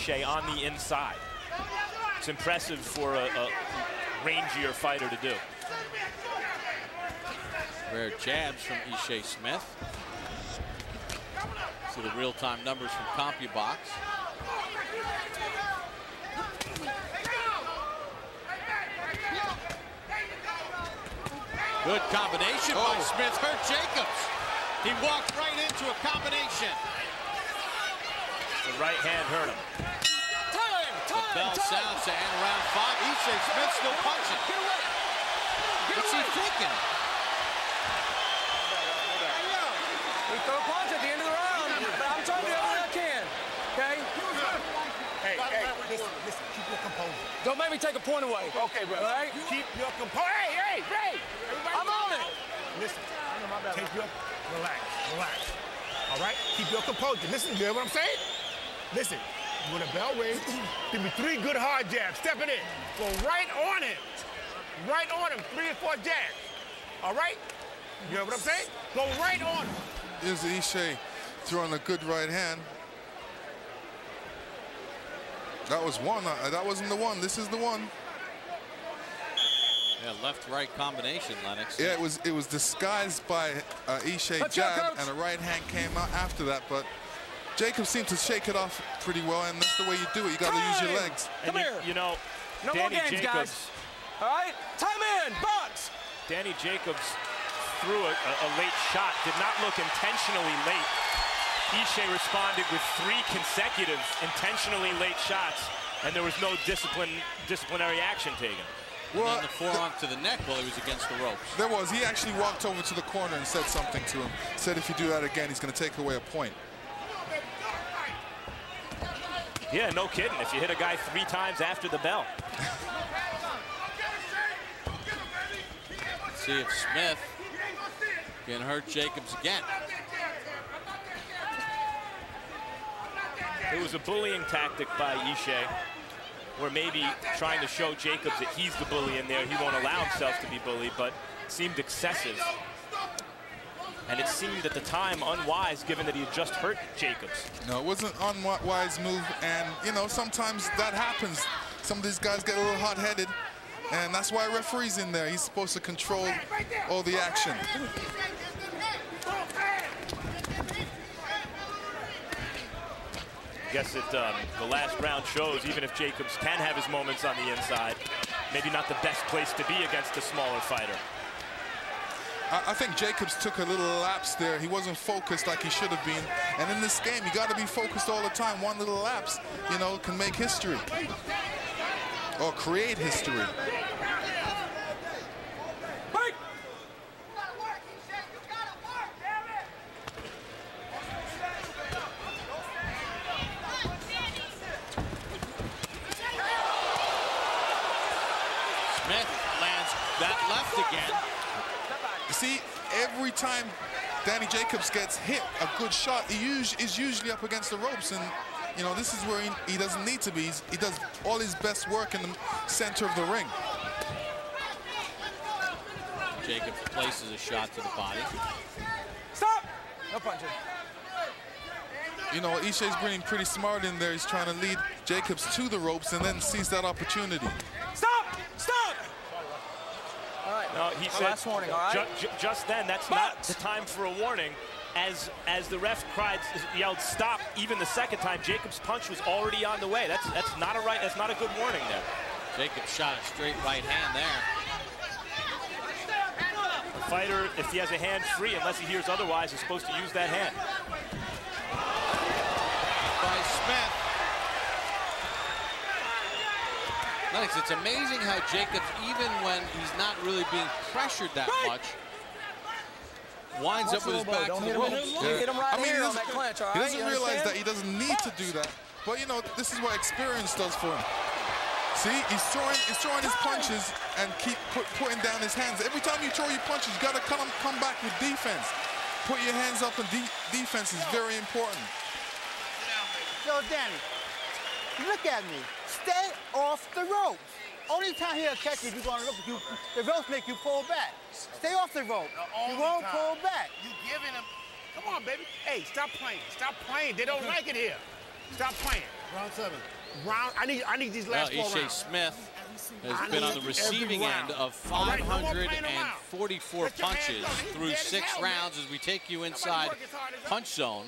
Ishe on the inside. It's impressive for a rangier fighter to do. Rare jabs from Ishe Smith. See the real-time numbers from CompuBox. Good combination by Smith. Hurt Jacobs. He walked right into a combination. The right hand hurt him. The bell sounds to end round 5. Ishe Smith still punching. What's he thinking? We throw a punch at the end of the round, but I'm trying to do everything I can. Okay? Hey, listen, keep your composure. Don't make me take a point away. Okay, bro. All right? Keep your composure. Hey, Ray! I'm on it. Listen, relax. All right? Keep your composure. Listen, you hear what I'm saying? Listen, when a bell rings, there'll be 3 good hard jabs. Stepping in. Go right on him. Right on him. 3 or 4 jabs. All right? You hear what I'm saying? Go right on him. Here's Ishe throwing a good right hand. That was one. That wasn't the one. This is the one. Yeah, left-right combination, Lennox. Yeah, it was disguised by Ishe jab, and a right hand came out after that. But Jacob seemed to shake it off pretty well, and that's the way you do it. You got to use your legs. Come here. You know, no Danny more games, Jacobs. guys. All right, time in, box. Danny Jacobs threw a late shot. Did not look intentionally late. Ishe responded with 3 consecutive intentionally late shots, and there was no disciplinary action taken. Well, and then the forearm to the neck while he was against the ropes. There was. He actually walked over to the corner and said something to him. Said if you do that again, he's going to take away a point. Yeah, no kidding. If you hit a guy 3 times after the bell. Let's see if Smith can hurt Jacobs again. It was a bullying tactic by Ishe, where maybe trying to show Jacobs that he's the bully in there. He won't allow himself to be bullied, but it seemed excessive. And it seemed at the time unwise, given that he had just hurt Jacobs. No, it wasn't an unwise move, and you know, sometimes that happens. Some of these guys get a little hot-headed, and that's why referee's in there. He's supposed to control all the action. I guess the last round shows, even if Jacobs can have his moments on the inside, maybe not the best place to be against a smaller fighter. I think Jacobs took a little lapse there. He wasn't focused like he should have been. And in this game, you got to be focused all the time. One little lapse, you know, can make history or create history. Smith lands that left again. You see, every time Danny Jacobs gets hit a good shot, he is usually up against the ropes, and you know, this is where he doesn't need to be. He does all his best work in the center of the ring. Jacobs places a shot to the body. Stop! No punching. You know, Ishe's being pretty smart in there. He's trying to lead Jacobs to the ropes and then sees that opportunity. Stop! Stop! All right. No, he said, last warning, all right? Just then, that's not the time for a warning. As the ref yelled stop, even the second time, Jacobs' punch was already on the way. That's not a good warning there. Jacobs shot a straight right hand there. The fighter, if he has a hand free, unless he hears otherwise, is supposed to use that hand. By Smith. Lennox, it's amazing how Jacobs, even when he's not really being pressured that much, winds up with his back to the ropes. Hit him right here on that clinch, all right? He doesn't realize that he doesn't need to do that. But you know, this is what experience does for him. See, he's throwing his punches and keep putting down his hands. Every time you throw your punches, you got to come back with defense. Put your hands up, and defense is very important. Yo, Danny, look at me. Stay off the ropes. Only time he'll catch you if you're going to look at you, the ropes make you pull back. Stay off the rope. You won't pull back. You giving him. Come on, baby. Hey, stop playing. Stop playing. They don't like it here. Stop playing. Round 7. I need these last 4 Ishe rounds. Smith has been on the receiving end of 544 punches through 6 rounds as we take you inside punch zone.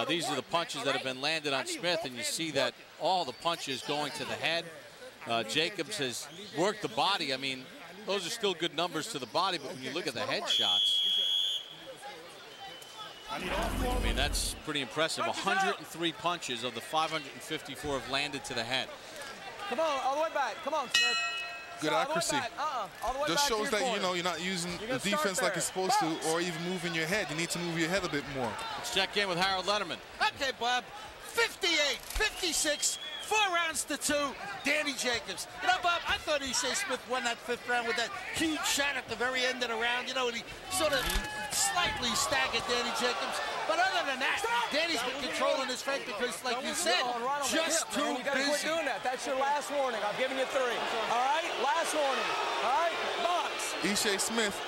These are the punches that have been landed on Smith, and you see that all the punches going to the head. Jacobs has worked the body. I mean, those are still good numbers to the body, but when you look at the head shots, I mean, that's pretty impressive. 103 punches of the 554 have landed to the head. Come on, all the way back. Come on, Smith. Good accuracy. All the way Just back shows that, you know, you're not using the defense like you're supposed to, or even moving your head. You need to move your head a bit more. Let's check in with Harold Lederman. Okay, Bob. 58, 56, 4 rounds to 2. Danny Jacobs. You know, Bob, I thought Ishe Smith won that 5th round with that huge shot at the very end of the round. You know, he sort of slightly staggered Danny Jacobs. But other than that, Danny's been controlling his fight because, like you said, just too You gotta quit busy. doing that. That's your last warning. I've given you 3. All right? Last warning. All right? Box. Ishe Smith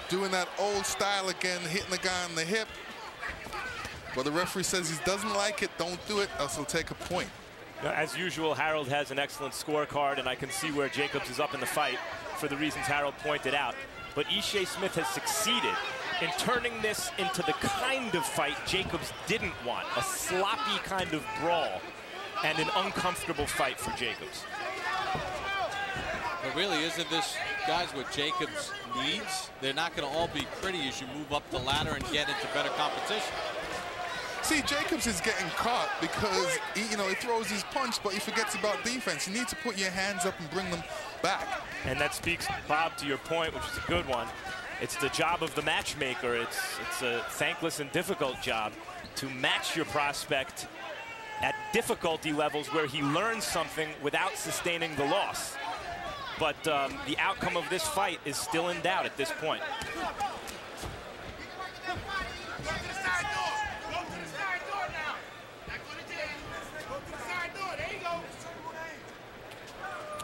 doing that old style again, hitting the guy on the hip. But the referee says he doesn't like it. Don't do it, else he'll take a point. As usual, Harold has an excellent scorecard, and I can see where Jacobs is up in the fight for the reasons Harold pointed out. But Ishe Smith has succeeded in turning this into the kind of fight Jacobs didn't want, a sloppy kind of brawl and an uncomfortable fight for Jacobs. But really, isn't this, guys, what Jacobs needs? They're not going to all be pretty as you move up the ladder and get into better competition. See, Jacobs is getting caught because he throws his punch, but he forgets about defense. You need to put your hands up and bring them back. And that speaks, Bob, to your point, which is a good one. It's the job of the matchmaker. It's a thankless and difficult job to match your prospect at difficulty levels where he learns something without sustaining the loss. But the outcome of this fight is still in doubt at this point.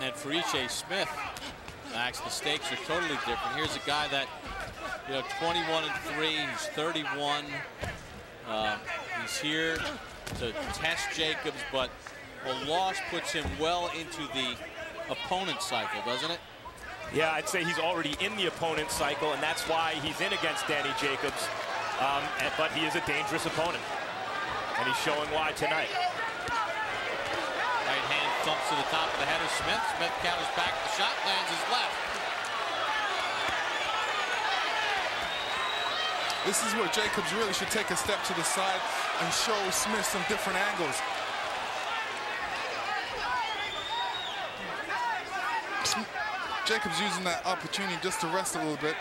And for Ishe Smith, Max, the stakes are totally different. Here's a guy that, 21-3, he's 31. He's here to test Jacobs, but a loss puts him well into the opponent cycle, doesn't it? Yeah, I'd say he's already in the opponent cycle, and that's why he's in against Danny Jacobs. But he is a dangerous opponent, and he's showing why tonight. Right hand thumps to the top of the head of Smith. Smith counters back the shot, lands his left. This is where Jacobs really should take a step to the side and show Smith some different angles. Jacobs using that opportunity just to rest a little bit.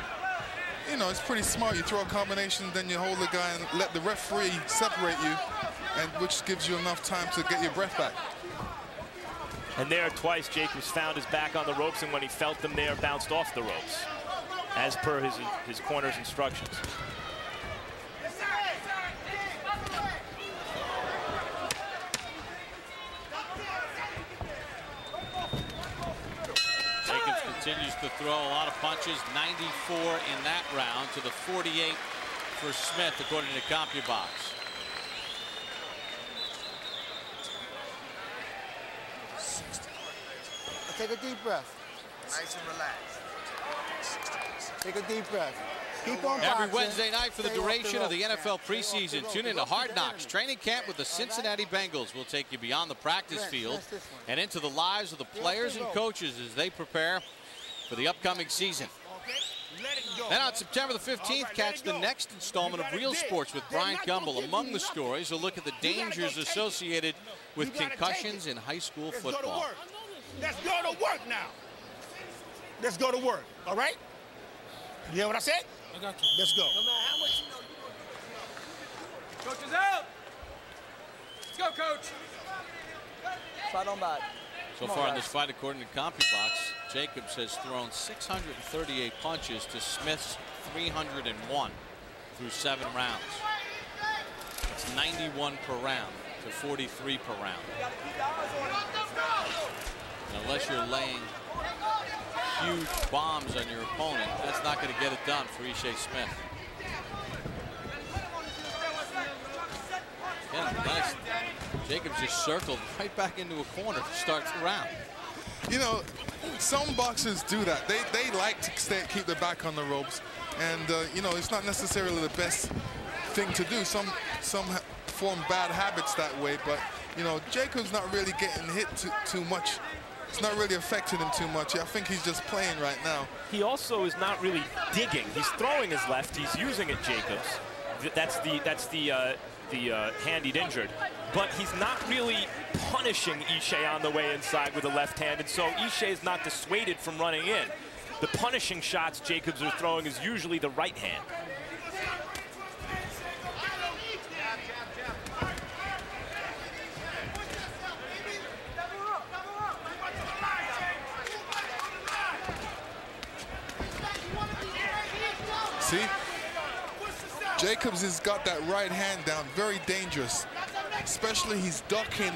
It's pretty smart. You throw a combination, then you hold the guy and let the referee separate you, and which gives you enough time to get your breath back. And there twice, Jacobs found his back on the ropes, and when he felt them there, bounced off the ropes, as per his corner's instructions. Jacobs continues to throw a lot of punches, 94 in that round to the 48 for Smith, according to CompuBox. Take a deep breath. Nice and relaxed. Take a deep breath. Keep on boxing. Every Wednesday night for the Stay off duration of the ropes. NFL preseason, tune in to Hard Knocks Training Camp with the Cincinnati Bengals. We'll take you beyond the practice field and into the lives of the players and coaches as they prepare for the upcoming season. Then on September the 15th, catch the next installment of Real Sports with Brian Gumbel. Among the stories, a look at the dangers associated with concussions in high school football. Let's go to work now. Let's go to work, all right? You hear what I said? I got you. Let's go. No matter how much you know, Coach is out. Let's go, Coach. Fight on back. So far in this fight, according to CompuBox, Jacobs has thrown 638 punches to Smith's 301 through 7 rounds. It's 91 per round to 43 per round. Unless you're laying huge bombs on your opponent, that's not going to get it done for Ishe Smith. Again, nice Jacobs just circled right back into a corner to start the round. You know, some boxers do that. They like to keep their back on the ropes, and you know, it's not necessarily the best thing to do. Some form bad habits that way, but you know, Jacobs not really getting hit too much. It's not really affecting him too much. I think he's just playing right now. He also is not really digging. He's throwing his left. He's using it, Jacobs. That's the hand he'd injured. But he's not really punishing Ishe on the way inside with the left hand, and so Ishe is not dissuaded from running in. The punishing shots Jacobs are throwing is usually the right hand. See? Jacobs has got that right hand down, very dangerous. Especially he's ducking.